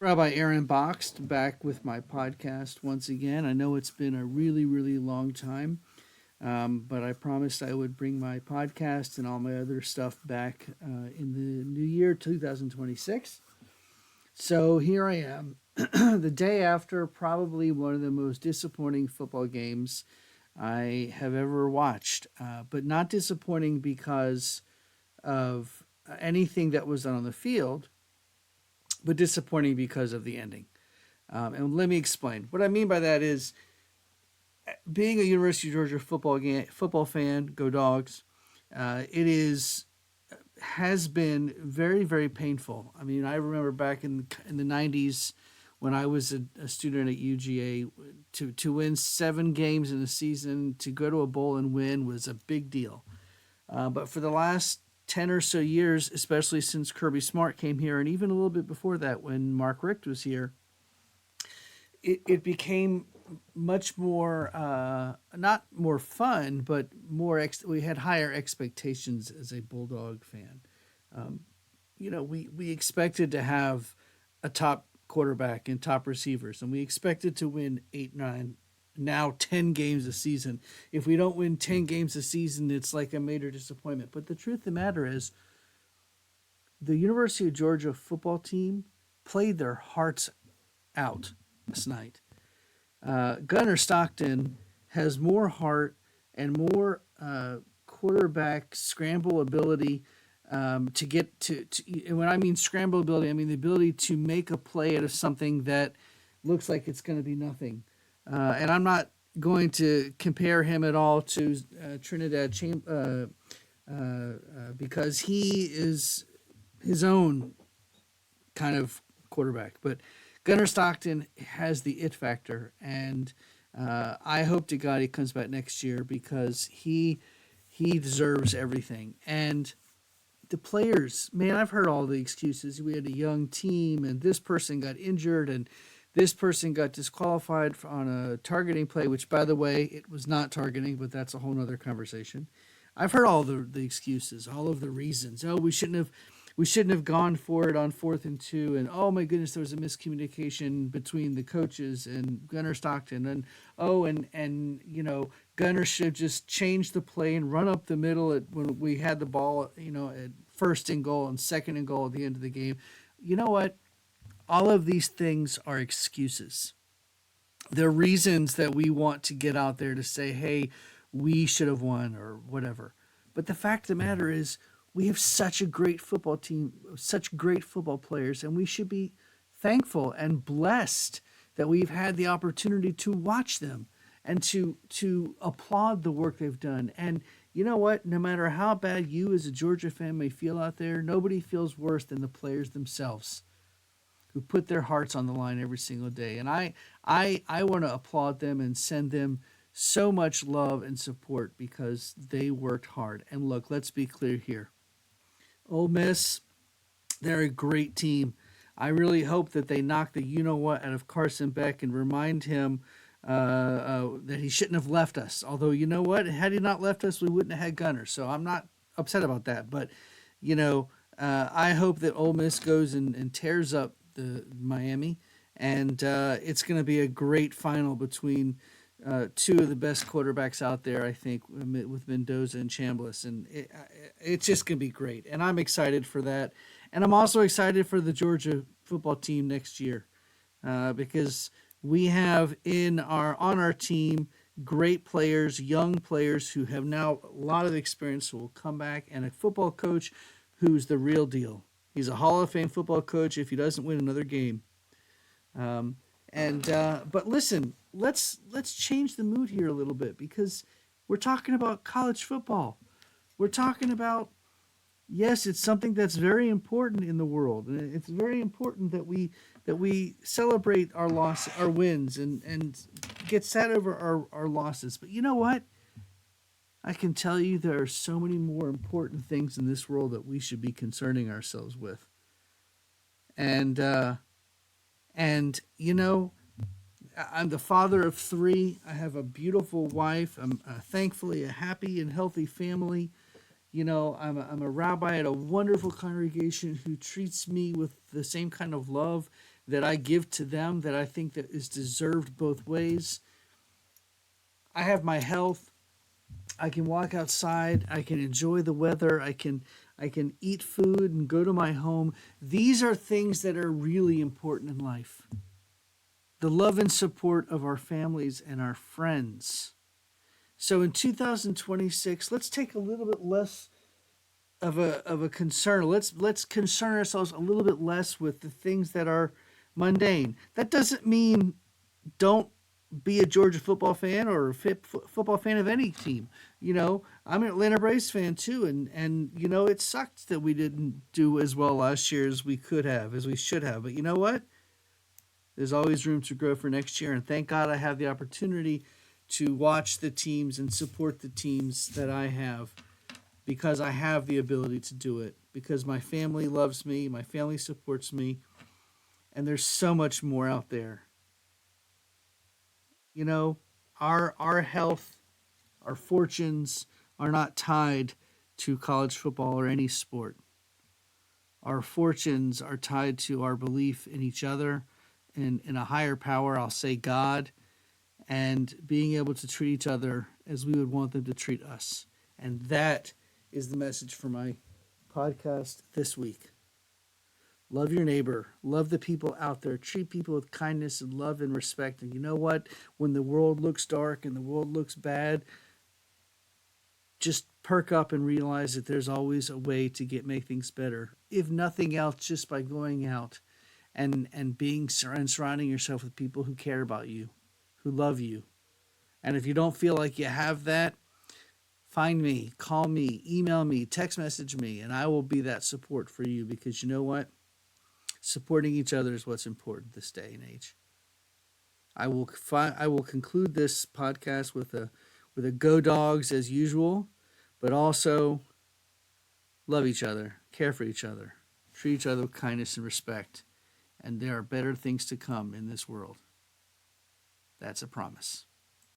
Rabbi Aaron Boxed back with my podcast once again. I know it's been a really, really long time, but I promised I would bring my podcast and all my other stuff back in the new year 2026. So here I am, the day after probably one of the most disappointing football games I have ever watched, but not disappointing because of anything that was done on the field, but disappointing because of the ending. And let me explain. What I mean by that is being a University of Georgia football fan, go dogs. It is has been very very painful. I mean, I remember back in the '90s when I was a student at UGA to win 7 games in a season, to go to a bowl and win was a big deal. But for the last 10 or so years, especially since Kirby Smart came here, and even a little bit before that when Mark Richt was here, it became much more not more fun, but we had higher expectations as a Bulldog fan. Um, we expected to have a top quarterback and top receivers, and we expected to win 8, 9, now 10 games a season. If we don't win 10 games a season, it's like a major disappointment. But the truth of the matter is, the University of Georgia football team played their hearts out last night. Gunnar Stockton has more heart and more quarterback scramble ability to get and when I mean scramble ability, I mean the ability to make a play out of something that looks like it's going to be nothing. And I'm not going to compare him at all to Trinidad because he is his own kind of quarterback. But Gunnar Stockton has the it factor, and I hope to God he comes back next year because he deserves everything. And the players, man, I've heard all the excuses. We had a young team, and this person got injured, and this person got disqualified on a targeting play, which, by the way, it was not targeting, but that's a whole nother conversation. I've heard all the excuses, all of the reasons. Oh, we shouldn't have gone for it on 4th and 2, and oh my goodness, there was a miscommunication between the coaches and Gunnar Stockton, and oh, and Gunnar should have just changed the play and run up the middle when we had the ball, at first and goal and second and goal at the end of the game. You know what? All of these things are excuses. They're reasons that we want to get out there to say, hey, we should have won or whatever. But the fact of the matter is, we have such a great football team, such great football players, and we should be thankful and blessed that we've had the opportunity to watch them and to applaud the work they've done. And you know what? No matter how bad you as a Georgia fan may feel out there, nobody feels worse than the players themselves who put their hearts on the line every single day. And I want to applaud them and send them so much love and support because they worked hard. And look, let's be clear here. Ole Miss, they're a great team. I really hope that they knock the you know what out of Carson Beck and remind him that he shouldn't have left us. Although, you know what? Had he not left us, we wouldn't have had Gunner. So I'm not upset about that. But, I hope that Ole Miss goes and tears up the Miami. And it's going to be a great final between two of the best quarterbacks out there, I think, with Mendoza and Chambliss, and it's just gonna be great. And I'm excited for that, and I'm also excited for the Georgia football team next year because we have on our team great players, young players who have now a lot of experience who will come back, and a football coach who's the real deal. He's a Hall of Fame football coach if he doesn't win another game. Um, but listen, let's change the mood here a little bit because we're talking about college football. We're talking about, yes, it's something that's very important in the world, and it's very important that we celebrate our wins, and get sad over our losses. But you know what? I can tell you there are so many more important things in this world that we should be concerning ourselves with. And I'm the father of 3. I have a beautiful wife. I'm thankfully a happy and healthy family. I'm a rabbi at a wonderful congregation who treats me with the same kind of love that I give to them that I think that is deserved both ways. I have my health. I can walk outside. I can enjoy the weather. I can eat food and go to my home. These are things that are really important in life. The love and support of our families and our friends. So in 2026, let's take a little bit less of a concern. Let's concern ourselves a little bit less with the things that are mundane. That doesn't mean don't be a Georgia football fan or a football fan of any team. I'm an Atlanta Braves fan too, and it sucked that we didn't do as well last year as we could have, as we should have. But you know what? There's always room to grow for next year, and thank God I have the opportunity to watch the teams and support the teams that I have because I have the ability to do it. Because my family loves me, my family supports me, and there's so much more out there. You know, our health, our fortunes are not tied to college football or any sport. Our fortunes are tied to our belief in each other, in a higher power, I'll say God, and being able to treat each other as we would want them to treat us. And that is the message for my podcast this week. Love your neighbor. Love the people out there. Treat people with kindness and love and respect. And you know what? When the world looks dark and the world looks bad, just perk up and realize that there's always a way to make things better. If nothing else, just by going out and being and surrounding yourself with people who care about you, who love you. And if you don't feel like you have that, find me, call me, email me, text message me, and I will be that support for you because you know what? Supporting each other is what's important this day and age. I will conclude this podcast with a go dogs as usual, but also love each other, care for each other, treat each other with kindness and respect, and there are better things to come in this world. That's a promise.